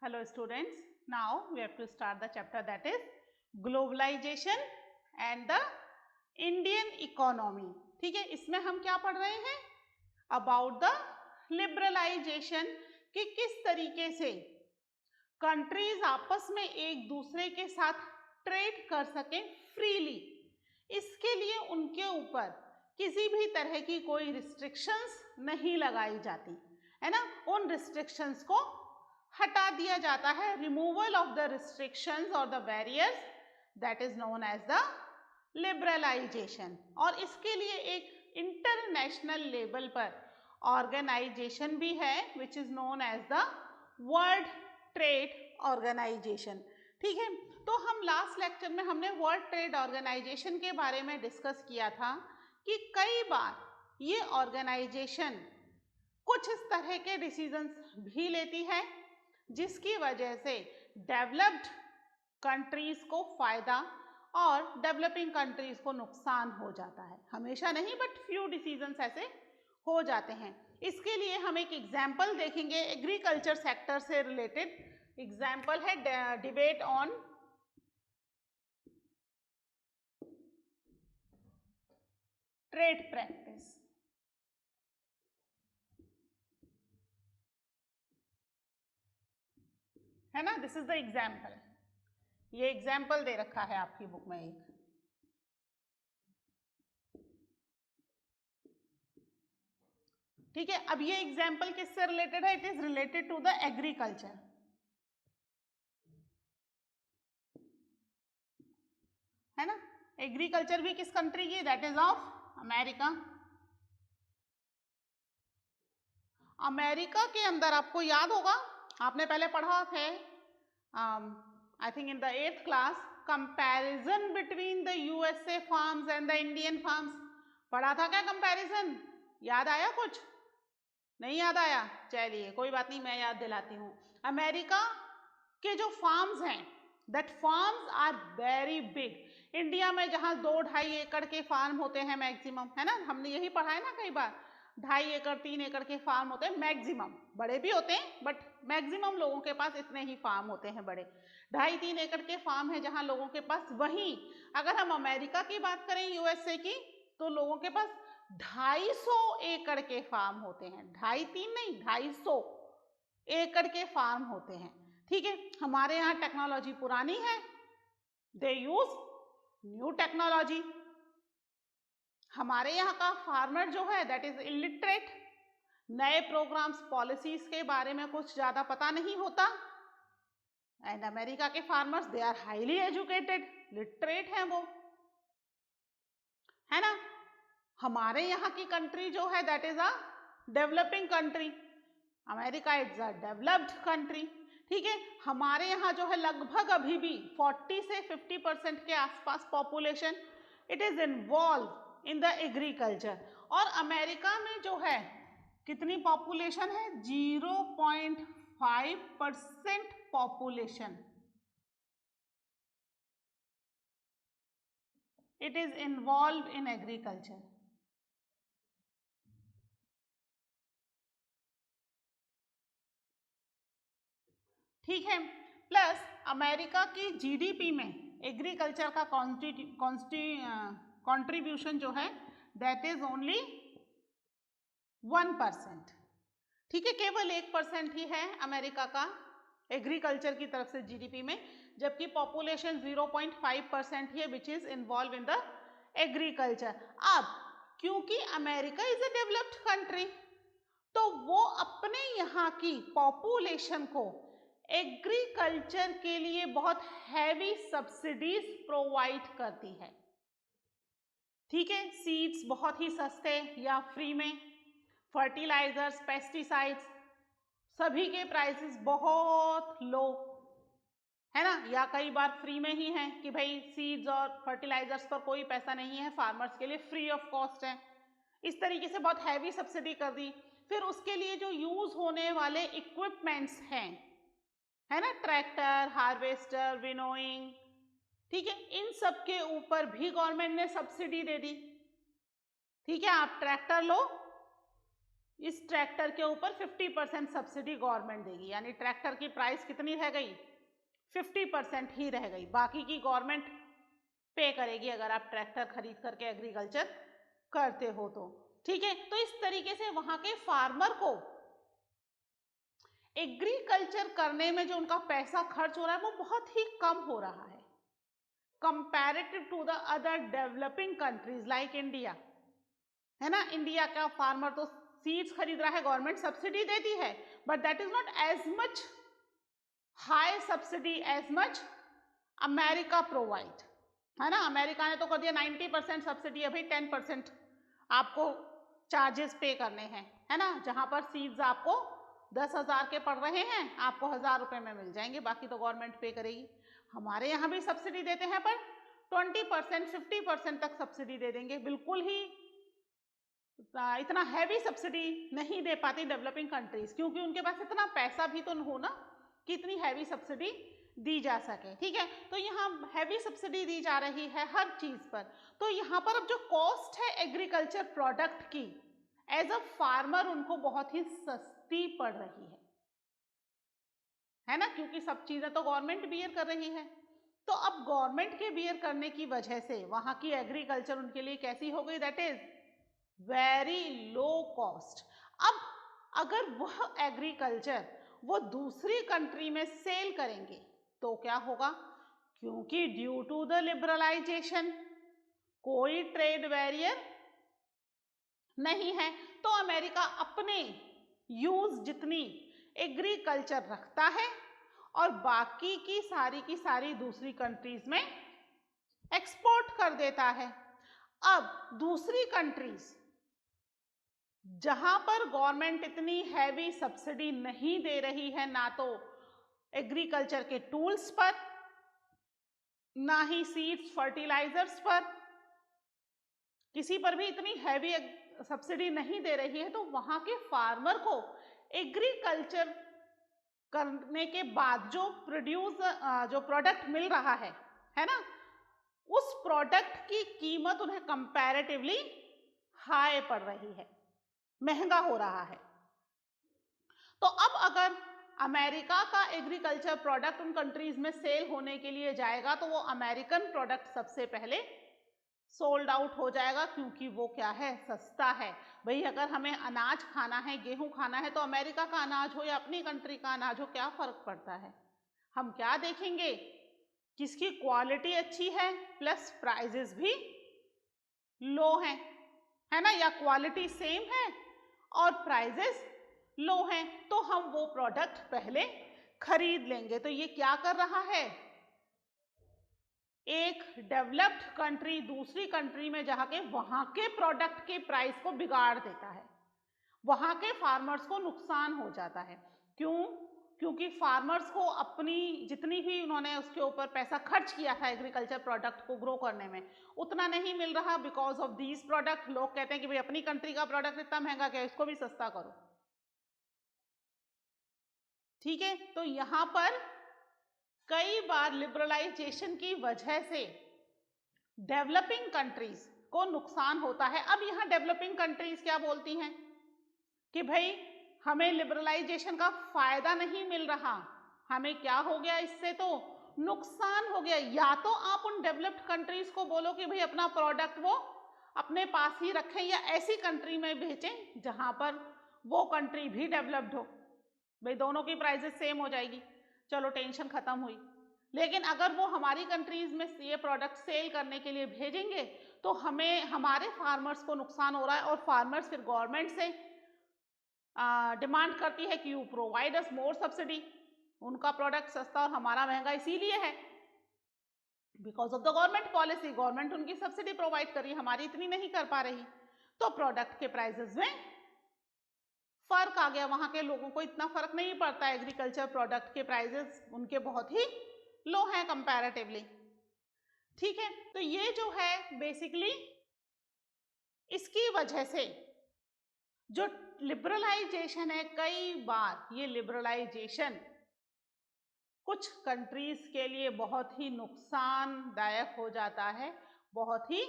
Hello students, now we have to start the chapter that is globalization and the Indian economy. ठीक है, इसमें हम क्या पढ़ रहे हैं? About the liberalization कि किस तरीके से कंट्रीज आपस में एक दूसरे के साथ ट्रेड कर सकें फ्रीली। इसके लिए उनके ऊपर किसी भी तरह की कोई रिस्ट्रिक्शंस नहीं लगाई जाती है ना, उन रिस्ट्रिक्शंस को हटा दिया जाता है। रिमूवल ऑफ द रिस्ट्रिक्शंस और the barriers, that is known as the liberalization. और इसके लिए एक इंटरनेशनल लेवल पर ऑर्गेनाइजेशन भी है which is known as the World Trade Organization. ठीक है, तो हम लास्ट लेक्चर में हमने वर्ल्ड ट्रेड ऑर्गेनाइजेशन के बारे में डिस्कस किया था कि कई बार ये ऑर्गेनाइजेशन कुछ इस तरह के डिसीजंस भी लेती है जिसकी वजह से डेवलप्ड कंट्रीज को फायदा और डेवलपिंग कंट्रीज को नुकसान हो जाता है। हमेशा नहीं बट फ्यू डिसीजंस ऐसे हो जाते हैं। इसके लिए हम एक एग्जाम्पल देखेंगे एग्रीकल्चर सेक्टर से रिलेटेड। एग्जाम्पल है डिबेट ऑन ट्रेड प्रैक्टिस। है ना, दिस इज द एग्जाम्पल। ये एग्जाम्पल दे रखा है आपकी बुक में एक। ठीक है, अब ये एग्जाम्पल किससे रिलेटेड है? It is related to the agriculture. है ना, एग्रीकल्चर भी किस कंट्री की? That is of America. America के अंदर आपको याद होगा, आपने पहले पढ़ा थे I think in the 8th class, comparison between the USA farms and the Indian farms. पढ़ा था क्या कंपैरिजन? याद आया? कुछ नहीं याद आया? चलिए कोई बात नहीं, मैं याद दिलाती हूँ। अमेरिका के जो फार्म्स हैं that farms are very big. India में जहाँ 2-2.5 एकड़ के फार्म होते हैं मैक्सिमम, है ना, हमने यही पढ़ा है ना कई बार, 2.5 एकड़ 3 एकड़ के फार्म होते हैं मैक्सिमम। बड़े भी होते हैं बट मैक्सिमम लोगों के पास इतने ही फार्म होते हैं बड़े। 2.5-3 एकड़ के फार्म है जहाँ लोगों के पास। वहीं अगर हम अमेरिका की बात करें, यूएसए की, तो लोगों के पास 250 एकड़ के फार्म होते हैं। 2.5-3 नहीं, 250 एकड़ के फार्म होते हैं। ठीक है, हमारे यहाँ टेक्नोलॉजी पुरानी है, दे यूज न्यू टेक्नोलॉजी। हमारे यहाँ का फार्मर जो है दैट इज इलिटरेट, नए प्रोग्राम्स पॉलिसीज के बारे में कुछ ज्यादा पता नहीं होता। एंड अमेरिका के farmers they are highly educated, literate हैं वो, है ना। हमारे यहाँ की कंट्री जो है that is a developing country, America is a developed country. ठीक है, हमारे यहाँ जो है लगभग अभी भी 40 से 50% के आसपास population it is involve in the agriculture. और अमेरिका में जो है कितनी पॉपुलेशन है? 0.5% population it is involve in agriculture. ठीक है, प्लस अमेरिका की जीडीपी में एग्रीकल्चर का कंट्रीब्यूशन जो है दैट इज ओनली 1%। ठीक है, केवल 1% ही है अमेरिका का एग्रीकल्चर की तरफ से जीडीपी में, जबकि पॉपुलेशन 0.5% ही है which is involve in the agriculture. अब क्योंकि America is a developed country, तो वो अपने यहाँ की पॉपुलेशन को एग्रीकल्चर के लिए बहुत हैवी सब्सिडीज प्रोवाइड करती है। ठीक है, सीड्स बहुत ही सस्ते या फ्री में, फर्टिलाइजर्स, पेस्टिसाइड्स सभी के प्राइसेस बहुत लो, है ना, या कई बार फ्री में ही है कि भाई सीड्स और फर्टिलाइजर्स पर कोई पैसा नहीं है, फार्मर्स के लिए फ्री ऑफ कॉस्ट है। इस तरीके से बहुत हैवी सब्सिडी कर दी। फिर उसके लिए जो यूज होने वाले इक्विपमेंट्स हैं, है ना, ट्रैक्टर, हार्वेस्टर, विनोइंग, ठीक है, इन सब के ऊपर भी गवर्नमेंट ने सब्सिडी दे दी। ठीक है, आप ट्रैक्टर लो, इस ट्रैक्टर के ऊपर 50% सब्सिडी गवर्नमेंट देगी, यानी ट्रैक्टर की प्राइस कितनी रह गई, 50% ही रह गई, बाकी की गवर्नमेंट पे करेगी अगर आप ट्रैक्टर खरीद करके एग्रीकल्चर करते हो तो। ठीक है, तो इस तरीके से वहां के फार्मर को एग्रीकल्चर करने में जो उनका पैसा खर्च हो रहा है वो बहुत ही कम हो रहा है comparative to the other developing countries like India, है ना। इंडिया का फार्मर तो सीड्स खरीद रहा है, गवर्नमेंट सब्सिडी देती है, but that is not as much high subsidy as much America provide, है ना। अमेरिका ने तो कर दिया 90% सब्सिडी है भाई, 10% आपको चार्जेस पे करने हैं, है ना। जहां पर सीड्स आपको 10,000 के पड़ रहे हैं आपको 1,000 रुपए में मिल जाएंगे, बाकी तो गवर्नमेंट पे करेगी। हमारे यहाँ भी सब्सिडी देते हैं पर 20% 50% तक सब्सिडी दे देंगे, बिल्कुल ही इतना हैवी सब्सिडी नहीं दे पाती डेवलपिंग कंट्रीज, क्योंकि उनके पास इतना पैसा भी तो हो ना कि इतनी हैवी सब्सिडी दी जा सके। ठीक है, तो यहाँ हैवी सब्सिडी दी जा रही है हर चीज पर। तो यहाँ पर अब जो कॉस्ट है एग्रीकल्चर प्रोडक्ट की एज अ फार्मर उनको बहुत ही सस्ती पड़ रही है ना, क्योंकि सब चीजें तो गवर्नमेंट बियर कर रही है। तो अब गवर्नमेंट के बियर करने की वजह से वहां की एग्रीकल्चर उनके लिए कैसी हो गई, that is very low cost. अब अगर वह एग्रीकल्चर वो दूसरी कंट्री में सेल करेंगे तो क्या होगा, क्योंकि ड्यू टू द लिबरलाइजेशन कोई ट्रेड बैरियर नहीं है, तो अमेरिका अपने यूज जितनी एग्रीकल्चर रखता है और बाकी की सारी दूसरी कंट्रीज में एक्सपोर्ट कर देता है। अब दूसरी कंट्रीज जहां पर गवर्नमेंट इतनी हैवी सब्सिडी नहीं दे रही है, ना तो एग्रीकल्चर के टूल्स पर, ना ही सीड्स फर्टिलाइजर्स पर, किसी पर भी इतनी हैवी सब्सिडी नहीं दे रही है, तो वहां के फार्मर को एग्रीकल्चर करने के बाद जो प्रोडक्ट मिल रहा है ना, उस प्रोडक्ट की कीमत उन्हें कंपैरेटिवली हाई पड़ रही है, महंगा हो रहा है। तो अब अगर अमेरिका का एग्रीकल्चर प्रोडक्ट उन कंट्रीज में सेल होने के लिए जाएगा तो वो अमेरिकन प्रोडक्ट सबसे पहले सोल्ड आउट हो जाएगा, क्योंकि वो क्या है, सस्ता है। भाई अगर हमें अनाज खाना है, गेहूं खाना है, तो अमेरिका का अनाज हो या अपनी कंट्री का अनाज हो, क्या फर्क पड़ता है। हम क्या देखेंगे, किसकी क्वालिटी अच्छी है प्लस प्राइजेस भी लो हैं, है ना, या क्वालिटी सेम है और प्राइजेस लो हैं, तो हम वो प्रोडक्ट पहले खरीद लेंगे। तो ये क्या कर रहा है, एक डेवलप्ड कंट्री दूसरी कंट्री में जाके वहां के प्रोडक्ट के प्राइस को बिगाड़ देता है, वहां के फार्मर्स को नुकसान हो जाता है। क्यों, क्योंकि फार्मर्स को अपनी जितनी भी उन्होंने उसके ऊपर पैसा खर्च किया था एग्रीकल्चर प्रोडक्ट को ग्रो करने में, उतना नहीं मिल रहा बिकॉज ऑफ दीज प्रोडक्ट। लोग कहते हैं कि भाई अपनी कंट्री का प्रोडक्ट इतना महंगा क्या, इसको भी सस्ता करो। ठीक है, तो यहां पर कई बार लिबरलाइजेशन की वजह से डेवलपिंग कंट्रीज को नुकसान होता है। अब यहां डेवलपिंग कंट्रीज क्या बोलती हैं कि भाई हमें लिबरलाइजेशन का फायदा नहीं मिल रहा, हमें क्या हो गया, इससे तो नुकसान हो गया। या तो आप उन डेवलप्ड कंट्रीज को बोलो कि भाई अपना प्रोडक्ट वो अपने पास ही रखें या ऐसी कंट्री में बेचें जहां पर वो कंट्री भी डेवलप्ड हो, भाई दोनों की प्राइसेस सेम हो जाएगी, चलो टेंशन खत्म हुई। लेकिन अगर वो हमारी कंट्रीज में ये प्रोडक्ट सेल करने के लिए भेजेंगे तो हमें, हमारे फार्मर्स को नुकसान हो रहा है, और फार्मर्स फिर गवर्नमेंट से डिमांड करती है कि you provide us more subsidy. उनका प्रोडक्ट सस्ता और हमारा महंगा इसीलिए है because of the government policy, government उनकी सब्सिडी प्रोवाइड कर रही है, हमारी इतनी नहीं कर पा रही, तो प्रोडक्ट के प्राइसेस में फर्क आ गया। वहां के लोगों को इतना फर्क नहीं पड़ता, एग्रीकल्चर प्रोडक्ट के प्राइसेस उनके बहुत ही लो हैं कंपैरेटिवली। ठीक है, तो ये जो है बेसिकली इसकी वजह से जो लिबरलाइजेशन है, कई बार ये लिबरलाइजेशन कुछ कंट्रीज के लिए बहुत ही नुकसानदायक हो जाता है, बहुत ही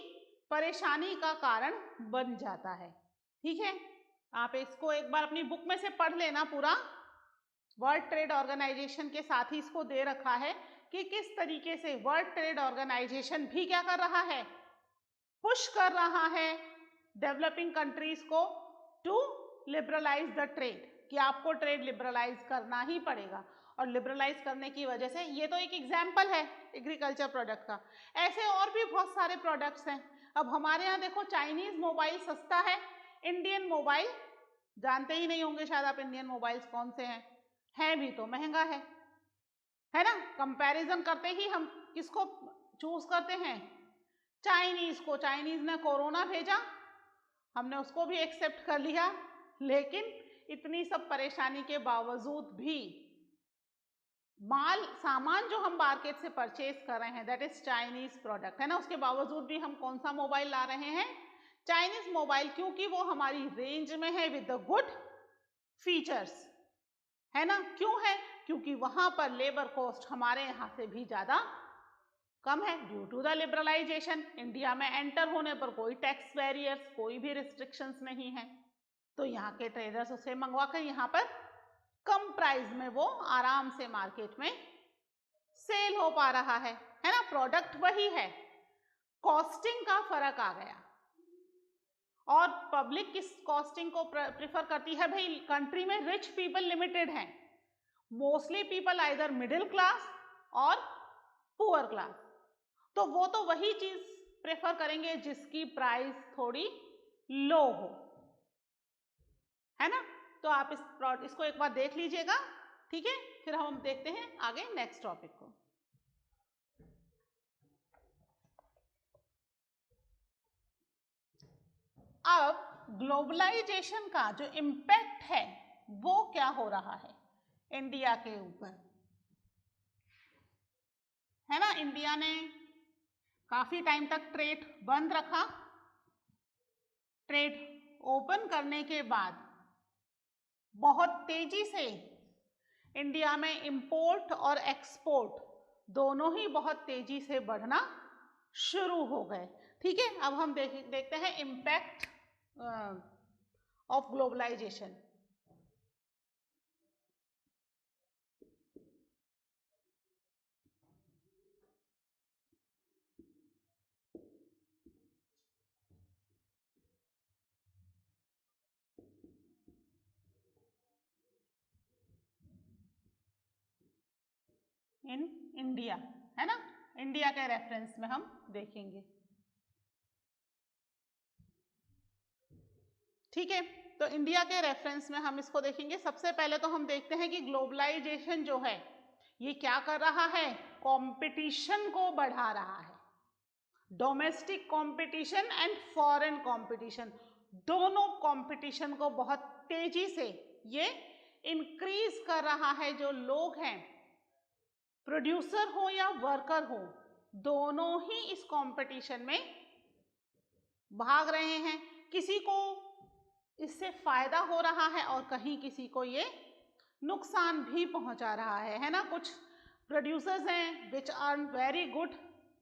परेशानी का कारण बन जाता है। ठीक है, आप इसको एक बार अपनी बुक में से पढ़ लेना पूरा। वर्ल्ड ट्रेड ऑर्गेनाइजेशन के साथ ही इसको दे रखा है कि किस तरीके से वर्ल्ड ट्रेड ऑर्गेनाइजेशन भी क्या कर रहा है, पुश कर रहा है डेवलपिंग कंट्रीज को टू लिबरलाइज द ट्रेड, कि आपको ट्रेड लिबरलाइज करना ही पड़ेगा। और लिबरलाइज करने की वजह से, ये तो एक एग्जाम्पल है एग्रीकल्चर प्रोडक्ट का, ऐसे और भी बहुत सारे प्रोडक्ट्स हैं। अब हमारे यहाँ देखो चाइनीज मोबाइल सस्ता है, इंडियन मोबाइल जानते ही नहीं होंगे शायद आप इंडियन मोबाइल्स कौन से हैं भी तो महंगा है ना। कंपैरिजन करते ही हम किसको चूज करते हैं, चाइनीज को। चाइनीज ने कोरोना भेजा, हमने उसको भी एक्सेप्ट कर लिया, लेकिन इतनी सब परेशानी के बावजूद भी सामान जो हम मार्केट से परचेज कर रहे हैं दैट इज चाइनीज प्रोडक्ट, है ना, उसके बावजूद भी हम कौन सा मोबाइल ला रहे हैं, चाइनीज मोबाइल, क्योंकि वो हमारी रेंज में है विद द गुड फीचर्स, है ना। क्यों है, क्योंकि वहां पर लेबर कॉस्ट हमारे यहाँ से भी ज्यादा कम है due to the liberalization. India में एंटर होने पर कोई टैक्स बैरियर्स, कोई भी रिस्ट्रिक्शंस नहीं है, तो यहाँ के ट्रेडर्स उसे मंगवा कर यहाँ पर कम प्राइस में वो आराम से मार्केट में सेल हो पा रहा है ना। प्रोडक्ट वही है, कॉस्टिंग का फर्क आ गया। और पब्लिक किस कॉस्टिंग को प्रेफर करती है भाई, कंट्री में रिच पीपल लिमिटेड हैं, mostly people either middle class और पुअर क्लास, तो वो तो वही चीज प्रेफर करेंगे जिसकी प्राइस थोड़ी लो हो, है ना। तो आप इसको एक बार देख लीजिएगा, ठीक है। फिर हम देखते हैं आगे नेक्स्ट टॉपिक को। अब ग्लोबलाइजेशन का जो इम्पैक्ट है वो क्या हो रहा है इंडिया के ऊपर, है ना। इंडिया ने काफी टाइम तक ट्रेड बंद रखा, ट्रेड ओपन करने के बाद बहुत तेजी से इंडिया में इंपोर्ट और एक्सपोर्ट दोनों ही बहुत तेजी से बढ़ना शुरू हो गए, ठीक है। अब हम देखते हैं impact of globalization. In India, है ना, इंडिया के रेफरेंस में हम देखेंगे, ठीक है। तो इंडिया के रेफरेंस में हम इसको देखेंगे। सबसे पहले तो हम देखते हैं कि ग्लोबलाइजेशन जो है ये क्या कर रहा है, कंपटीशन को बढ़ा रहा है। Domestic competition and foreign competition, दोनों कंपटीशन को बहुत तेजी से ये इंक्रीज कर रहा है। जो लोग हैं, प्रोड्यूसर हो या वर्कर हो, दोनों ही इस कंपटीशन में भाग रहे हैं। किसी को इससे फायदा हो रहा है और कहीं किसी को ये नुकसान भी पहुंचा रहा है ना। कुछ प्रोड्यूसर्स हैं which earn very good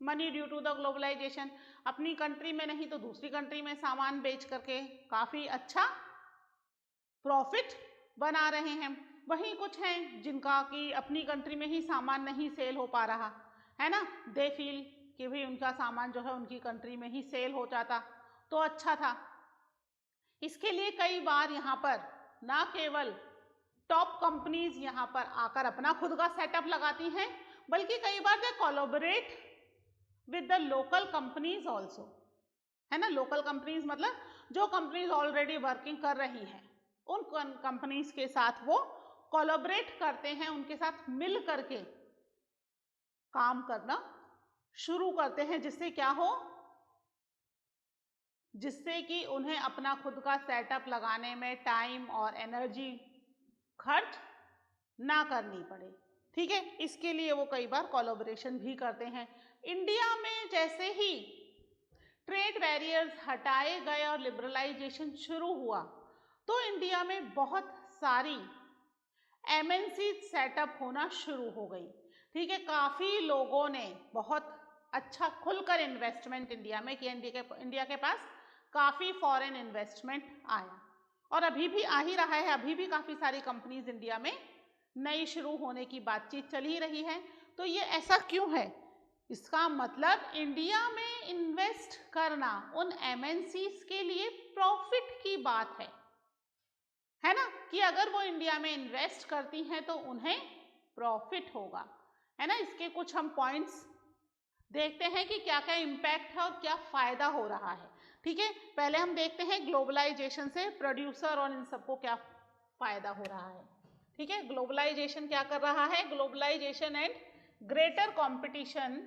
money due to the globalisation, अपनी कंट्री में नहीं तो दूसरी कंट्री में सामान बेच करके काफी अच्छा प्रॉफिट बना रहे हैं। वहीं कुछ हैं जिनका कि अपनी कंट्री में ही सामान नहीं सेल हो पा रहा, है ना। दे फील कि भाई उनका सामान जो है उनकी कंट्री में ही सेल हो जाता तो अच्छा था। इसके लिए कई बार यहाँ पर ना केवल टॉप कंपनीज यहाँ पर आकर अपना खुद का सेटअप लगाती हैं, बल्कि कई बार they collaborate with the local companies also, है ना। लोकल कंपनीज मतलब जो कंपनीज ऑलरेडी वर्किंग कर रही हैं, उन कंपनीज के साथ वो कोलैबोरेट करते हैं, उनके साथ मिल करके काम करना शुरू करते हैं, जिससे क्या हो, जिससे कि उन्हें अपना खुद का सेटअप लगाने में टाइम और एनर्जी खर्च ना करनी पड़े, ठीक है। इसके लिए वो कई बार कोलैबोरेशन भी करते हैं। इंडिया में जैसे ही ट्रेड बैरियर्स हटाए गए और लिबरलाइजेशन शुरू हुआ तो इंडिया में बहुत सारी एमएनसी सेटअप होना शुरू हो गई, ठीक है। काफी लोगों ने बहुत अच्छा खुलकर इन्वेस्टमेंट इंडिया में किया, इंडिया के पास काफी फॉरेन इन्वेस्टमेंट आया। और अभी भी आ ही रहा है, अभी भी काफ़ी सारी कंपनीज इंडिया में नई शुरू होने की बातचीत चल ही रही है। तो ये ऐसा क्यों है? इसका मतलब इंडिया में इन्वेस्ट करना उन एमएनसीज के लिए प्रॉफिट की बात है ना, कि अगर वो इंडिया में इन्वेस्ट करती हैं तो उन्हें प्रॉफिट होगा, है ना। इसके कुछ हम पॉइंट्स देखते हैं कि क्या क्या इम्पैक्ट है और क्या फायदा हो रहा है। ठीक है, पहले हम देखते हैं ग्लोबलाइजेशन से प्रोड्यूसर और इन सबको क्या फायदा हो रहा है। ठीक है, ग्लोबलाइजेशन क्या कर रहा है? Globalization and greater competition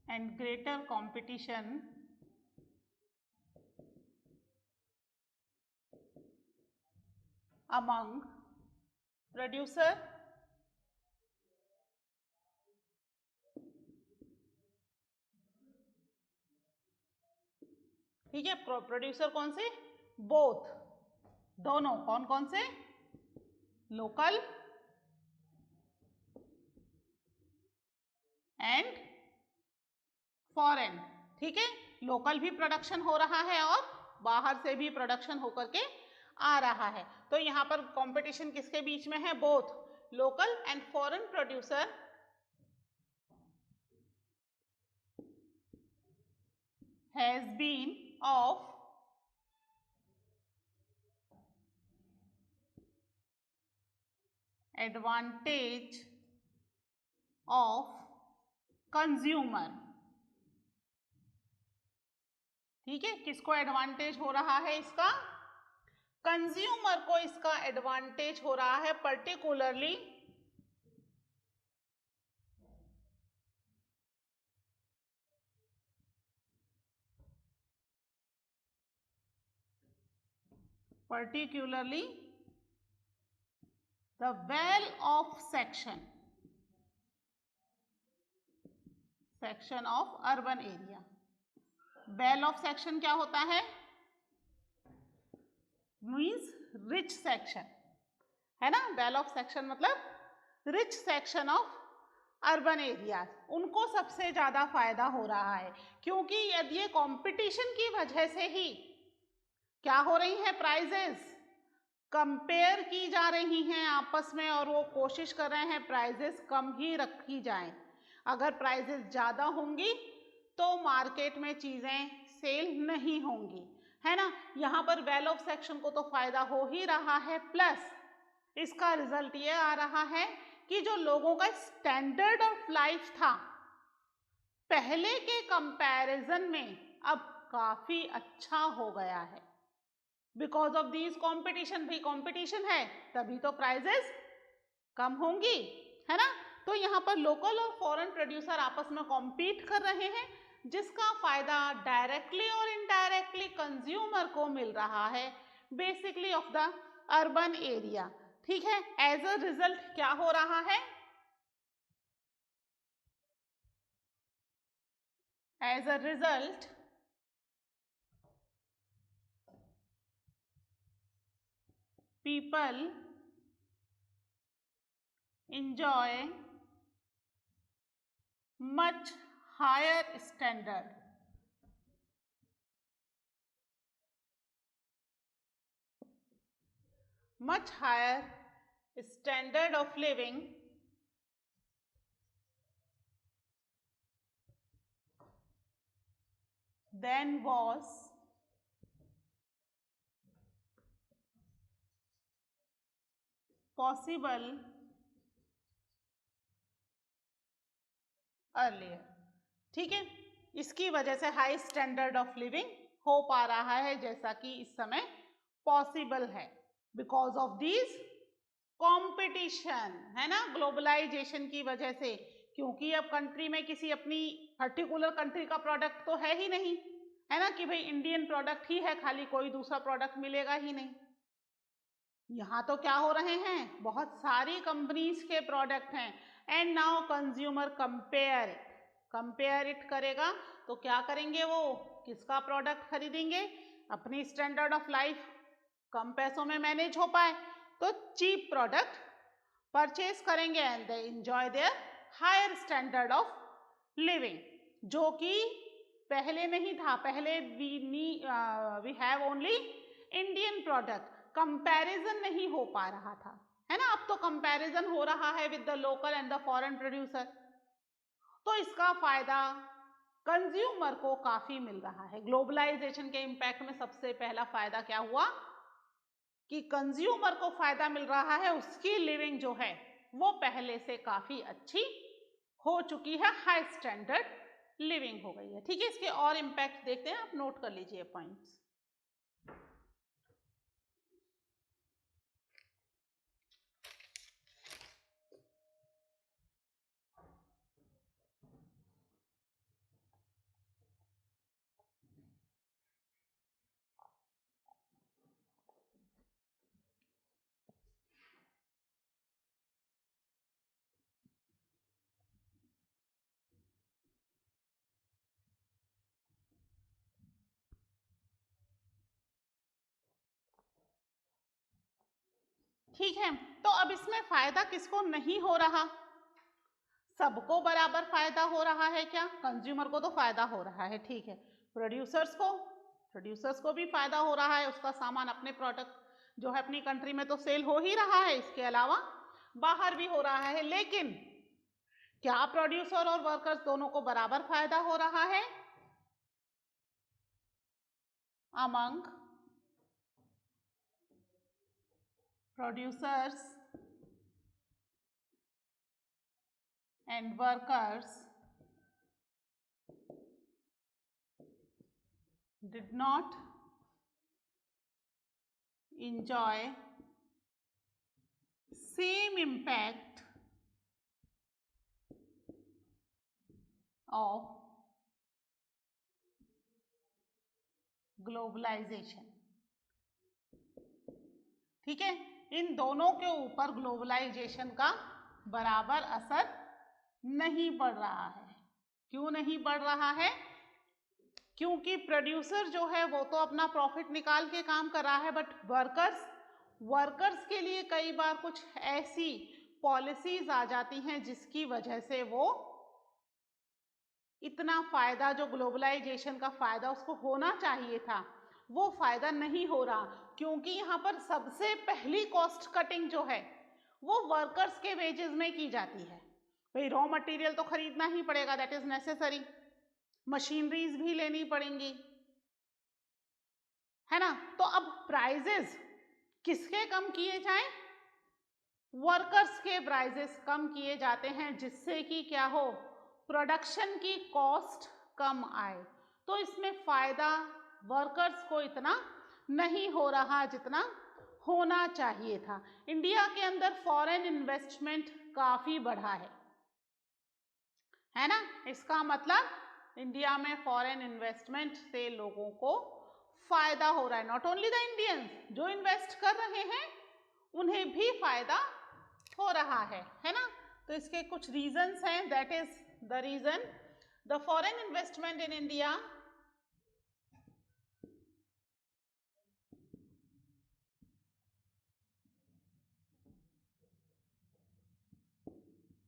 and greater competition among producer ठीक है, प्रोड्यूसर कौन से? बोथ, दोनों। कौन कौन से? Local and foreign. ठीक है, लोकल भी प्रोडक्शन हो रहा है और बाहर से भी प्रोडक्शन होकर के आ रहा है। तो यहाँ पर कंपटीशन किसके बीच में है? Both local and foreign producer has been of advantage of consumer। ठीक है, किसको एडवांटेज हो रहा है इसका? कंज्यूमर को इसका एडवांटेज हो रहा है, particularly the well-off section of urban area। well-off section क्या होता है? मीन्स रिच सेक्शन, है ना। well-off section मतलब rich section of urban area, उनको सबसे ज्यादा फायदा हो रहा है, क्योंकि यदि ये कंपटीशन की वजह से ही क्या हो रही है, प्राइजेस कंपेयर की जा रही हैं आपस में और वो कोशिश कर रहे हैं प्राइजेस कम ही रखी जाएं। अगर प्राइजेस ज़्यादा होंगी तो मार्केट में चीज़ें सेल नहीं होंगी, है ना। यहाँ पर वेल ऑफ सेक्शन को तो फायदा हो ही रहा है, प्लस इसका रिजल्ट ये आ रहा है कि जो लोगों का स्टैंडर्ड ऑफ लाइफ था पहले के कंपैरिजन में अब काफ़ी अच्छा हो गया है। बिकॉज ऑफ दिस कॉम्पिटिशन, भी कॉम्पिटिशन है तभी तो प्राइजेस कम होंगी, है ना। तो यहाँ पर लोकल और फॉरेन प्रोड्यूसर आपस में कॉम्पीट कर रहे हैं, जिसका फायदा डायरेक्टली और इनडायरेक्टली कंज्यूमर को मिल रहा है, basically of the urban area. ठीक है, एज अ रिजल्ट क्या हो रहा है? As a result people enjoy much higher standard, much higher standard of living than was possible earlier। ठीक है, इसकी वजह से हाई स्टैंडर्ड ऑफ लिविंग हो पा रहा है जैसा कि इस समय पॉसिबल है, बिकॉज ऑफ दिस कंपटीशन, है ना, ग्लोबलाइजेशन की वजह से। क्योंकि अब कंट्री में किसी अपनी पर्टिकुलर कंट्री का प्रोडक्ट तो है ही नहीं, है ना, कि भाई इंडियन प्रोडक्ट ही है खाली, कोई दूसरा प्रोडक्ट मिलेगा ही नहीं। यहाँ तो क्या हो रहे हैं, बहुत सारी कंपनीज के प्रोडक्ट हैं, and now consumer compare it करेगा तो क्या करेंगे, वो किसका प्रोडक्ट खरीदेंगे? अपनी स्टैंडर्ड ऑफ लाइफ कम पैसों में मैनेज हो पाए तो चीप प्रोडक्ट परचेज करेंगे and they enjoy their higher standard of living, जो कि पहले नहीं था। पहले we have only Indian product, comparison नहीं हो पा रहा था, है ना। अब तो कंपैरिजन हो रहा है with the local and the foreign producer, तो इसका फायदा कंज्यूमर को काफी मिल रहा है। ग्लोबलाइजेशन के इम्पैक्ट में सबसे पहला फायदा क्या हुआ कि कंज्यूमर को फायदा मिल रहा है, उसकी लिविंग जो है वो पहले से काफी अच्छी हो चुकी है, हाई स्टैंडर्ड लिविंग हो गई है। ठीक है, इसके और इम्पैक्ट देखते हैं, आप नोट कर लीजिए पॉइंट्स। ठीक है, तो अब इसमें फायदा किसको नहीं हो रहा? सबको बराबर फायदा हो रहा है क्या? कंज्यूमर को तो फायदा हो रहा है, ठीक है। प्रोड्यूसर्स को भी फायदा हो रहा है, उसका सामान अपने प्रोडक्ट जो है अपनी कंट्री में तो सेल हो ही रहा है, इसके अलावा बाहर भी हो रहा है। लेकिन क्या प्रोड्यूसर और वर्कर्स दोनों को बराबर फायदा हो रहा है? Among producers and workers did not enjoy same impact of globalization. ठीक है, इन दोनों के ऊपर ग्लोबलाइजेशन का बराबर असर नहीं पड़ रहा है। क्यों नहीं पड़ रहा है? क्योंकि प्रोड्यूसर जो है वो तो अपना प्रॉफिट निकाल के काम कर रहा है, बट वर्कर्स के लिए कई बार कुछ ऐसी पॉलिसीज आ जाती हैं जिसकी वजह से वो इतना फायदा, जो ग्लोबलाइजेशन का फायदा उसको होना चाहिए था, वो फायदा नहीं हो रहा। क्योंकि यहाँ पर सबसे पहली कॉस्ट कटिंग जो है वो वर्कर्स के वेजेस में की जाती है। भाई रॉ मटेरियल तो खरीदना ही पड़ेगा, दैट इज नेसेसरी, मशीनरीज भी लेनी पड़ेंगी, है ना। तो अब प्राइजेस किसके कम किए जाएं? वर्कर्स के प्राइजेस कम किए जाते हैं, जिससे कि क्या हो, प्रोडक्शन की कॉस्ट कम आए। तो इसमें फायदा वर्कर्स को इतना नहीं हो रहा जितना होना चाहिए था। इंडिया के अंदर फॉरेन इन्वेस्टमेंट काफी बढ़ा है ना। इसका मतलब इंडिया में फॉरेन इन्वेस्टमेंट से लोगों को फायदा हो रहा है। नॉट ओनली द इंडियंस, जो इन्वेस्ट कर रहे हैं उन्हें भी फायदा हो रहा है ना। तो इसके कुछ रीजंस हैं, that is the reason the foreign investment in India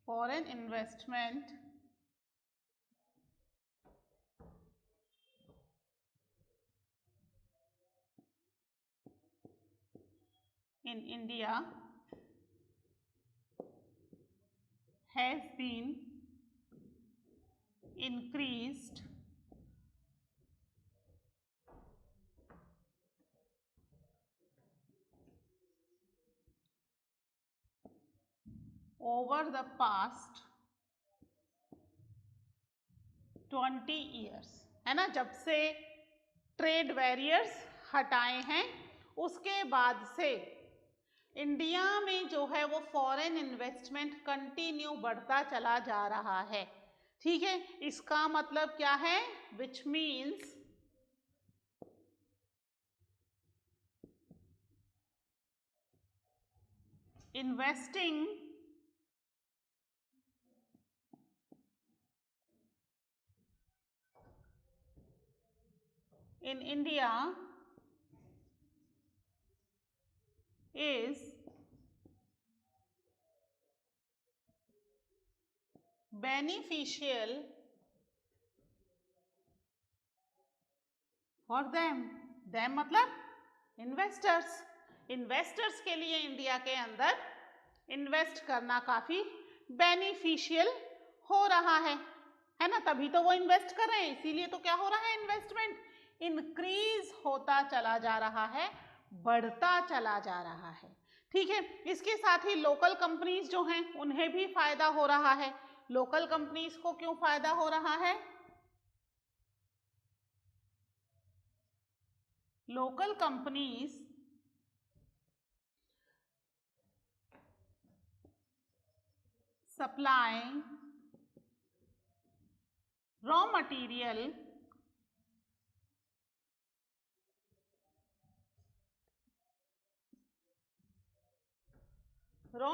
foreign investment in India has been increased over the past 20 years, है ना। जब से ट्रेड बैरियर्स हटाए हैं उसके बाद से इंडिया में जो है वो फॉरेन इन्वेस्टमेंट कंटिन्यू बढ़ता चला जा रहा है। ठीक है, इसका मतलब क्या है? Which means investing in India is beneficial for them, them मतलब इन्वेस्टर्स, इन्वेस्टर्स के लिए इंडिया के अंदर इन्वेस्ट करना काफी बेनिफिशियल हो रहा है ना, तभी तो वो इन्वेस्ट कर रहे हैं, इसीलिए तो क्या हो रहा है, इन्वेस्टमेंट इंक्रीज होता चला जा रहा है, बढ़ता चला जा रहा है। ठीक है, इसके साथ ही लोकल कंपनीज जो हैं उन्हें भी फायदा हो रहा है। लोकल कंपनीज को क्यों फायदा हो रहा है? Local companies supplying raw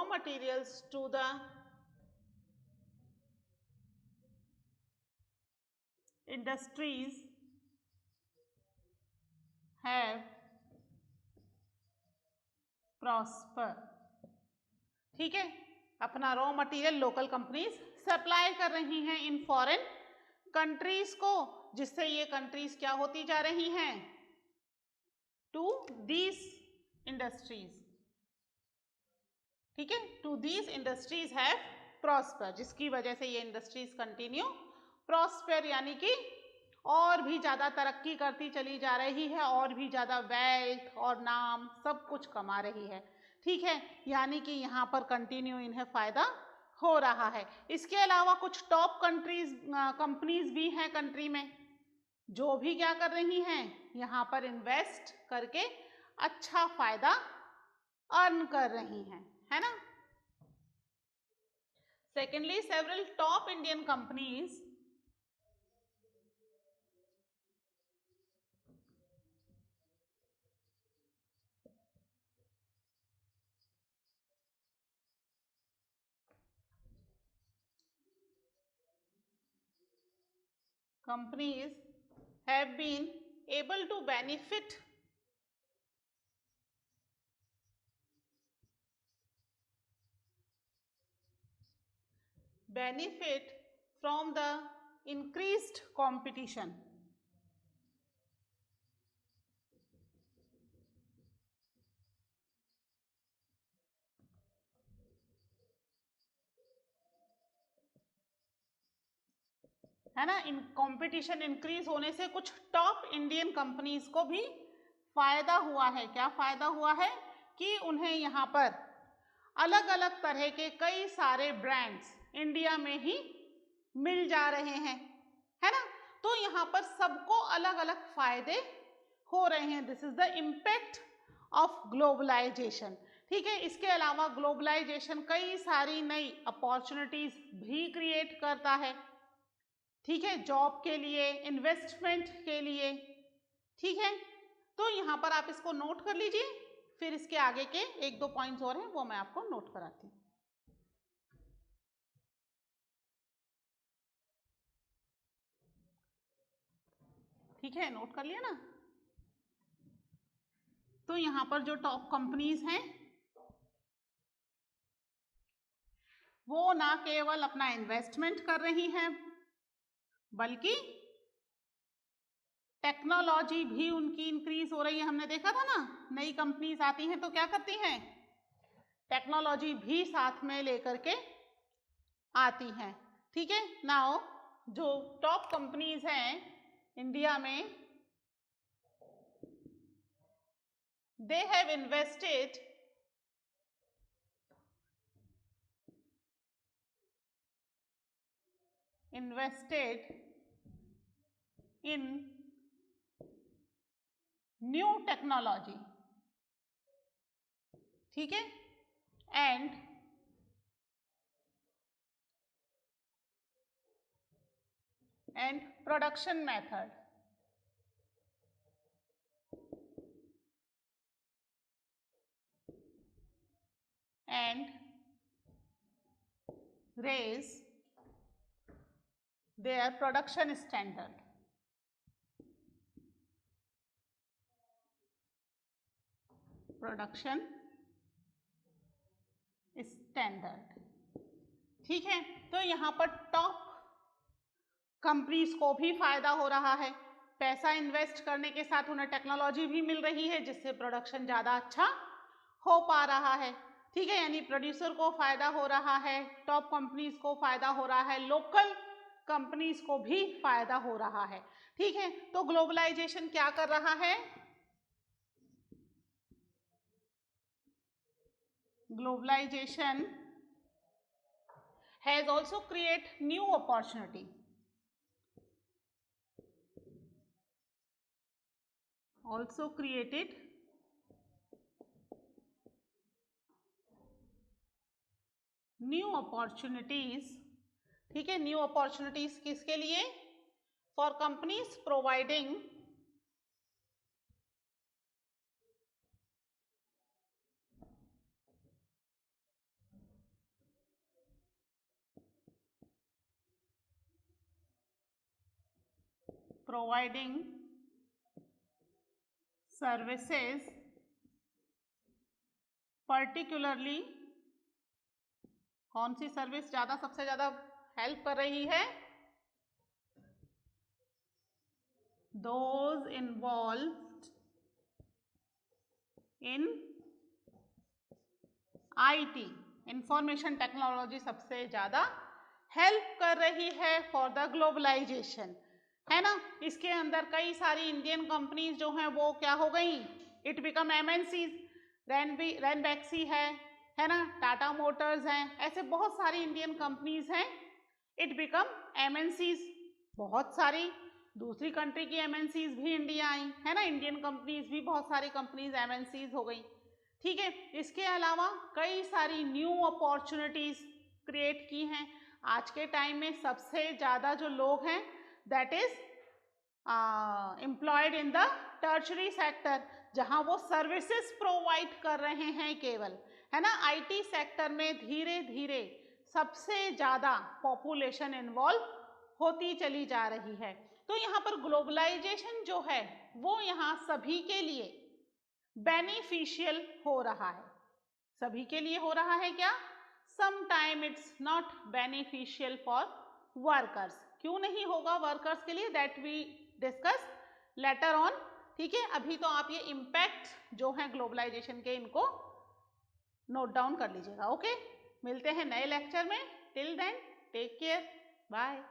materials to the industries have prospered। ठीक है, अपना raw material local companies supply कर रही हैं इन फॉरेन कंट्रीज को, जिससे ये कंट्रीज क्या होती जा रही हैं, टू दीज इंडस्ट्रीज। ठीक है, to these industries have prosper, जिसकी वजह से ये इंडस्ट्रीज कंटिन्यू प्रॉस्पर, यानी कि और भी ज्यादा तरक्की करती चली जा रही है, और भी ज्यादा वेल्थ और नाम सब कुछ कमा रही है। ठीक है, यानी कि यहाँ पर कंटिन्यू इन्हें फायदा हो रहा है। इसके अलावा कुछ टॉप कंपनीज भी हैं कंट्री में, जो भी क्या कर रही हैं, यहाँ पर इन्वेस्ट करके अच्छा फायदा अर्न कर रही हैं, है ना। Secondly, several top Indian companies have been able to benefit from the increased competition। है ना, इन कंपटीशन इंक्रीज होने से कुछ टॉप इंडियन कंपनीज को भी फायदा हुआ है। क्या फायदा हुआ है? कि उन्हें यहाँ पर अलग अलग तरह के कई सारे ब्रांड्स इंडिया में ही मिल जा रहे हैं, है ना। तो यहाँ पर सबको अलग अलग फायदे हो रहे हैं। This is the impact of globalization. ठीक है, इसके अलावा ग्लोबलाइजेशन कई सारी नई अपॉर्चुनिटीज भी क्रिएट करता है। ठीक है, जॉब के लिए, इन्वेस्टमेंट के लिए। ठीक है, तो यहाँ पर आप इसको नोट कर लीजिए, फिर इसके आगे के एक दो पॉइंट्स और हैं वो मैं आपको नोट कराती हूँ। ठीक है, नोट कर लिया ना। तो यहाँ पर जो टॉप कंपनीज हैं वो ना केवल अपना इन्वेस्टमेंट कर रही हैं, बल्कि टेक्नोलॉजी भी उनकी इंक्रीज हो रही है। हमने देखा था ना, नई कंपनीज आती हैं तो क्या करती हैं, टेक्नोलॉजी भी साथ में लेकर के आती हैं। ठीक है, नाउ जो टॉप कंपनीज हैं इंडिया में, they have invested in new technology। ठीक है, and production method। and raise their production standard। production standard। ठीक है, तो यहाँ पर टॉप कंपनीज को भी फायदा हो रहा है, पैसा इन्वेस्ट करने के साथ उन्हें टेक्नोलॉजी भी मिल रही है जिससे प्रोडक्शन ज़्यादा अच्छा हो पा रहा है। ठीक है, यानी प्रोड्यूसर को फायदा हो रहा है, टॉप कंपनीज को फायदा हो रहा है, लोकल कंपनीज को भी फायदा हो रहा है। ठीक है, तो ग्लोबलाइजेशन क्या कर रहा है? Globalization has also create new opportunity. Also created new opportunities. ठीक है, न्यू अपॉर्चुनिटीज किसके लिए? For companies providing services particularly, कौन सी सर्विस ज्यादा सबसे ज्यादा हेल्प कर रही है? Those involved in IT, information technology सबसे ज्यादा हेल्प कर रही है फॉर द ग्लोबलाइजेशन, है ना। इसके अंदर कई सारी इंडियन कंपनीज जो हैं वो क्या हो गई? इट बिकम एमएनसीज, रैनबैक्सी है ना, टाटा मोटर्स हैं, ऐसे बहुत सारी इंडियन कंपनीज हैं, इट बिकम एमएनसीज। बहुत सारी दूसरी कंट्री की एमएनसीज भी इंडिया आई, है ना, इंडियन कंपनीज भी बहुत सारी कंपनीज एमएनसीज हो गई। ठीक है, इसके अलावा कई सारी न्यू अपॉर्चुनिटीज क्रिएट की हैं। आज के टाइम में सबसे ज़्यादा जो लोग हैं that is employed in the tertiary sector, जहां वो सर्विसेज प्रोवाइड कर रहे हैं केवल, है ना। आईटी सेक्टर में धीरे धीरे सबसे ज़्यादा पॉपुलेशन इन्वॉल्व होती चली जा रही है। तो यहाँ पर ग्लोबलाइजेशन जो है वो यहाँ सभी के लिए बेनिफिशियल हो रहा है। सभी के लिए हो रहा है क्या? Sometime it's not beneficial for workers. क्यों नहीं होगा वर्कर्स के लिए? That we discuss later on. ठीक है, अभी तो आप ये इम्पैक्ट जो है ग्लोबलाइजेशन के इनको नोट डाउन कर लीजिएगा। ओके, मिलते हैं नए लेक्चर में। Till then take care, bye.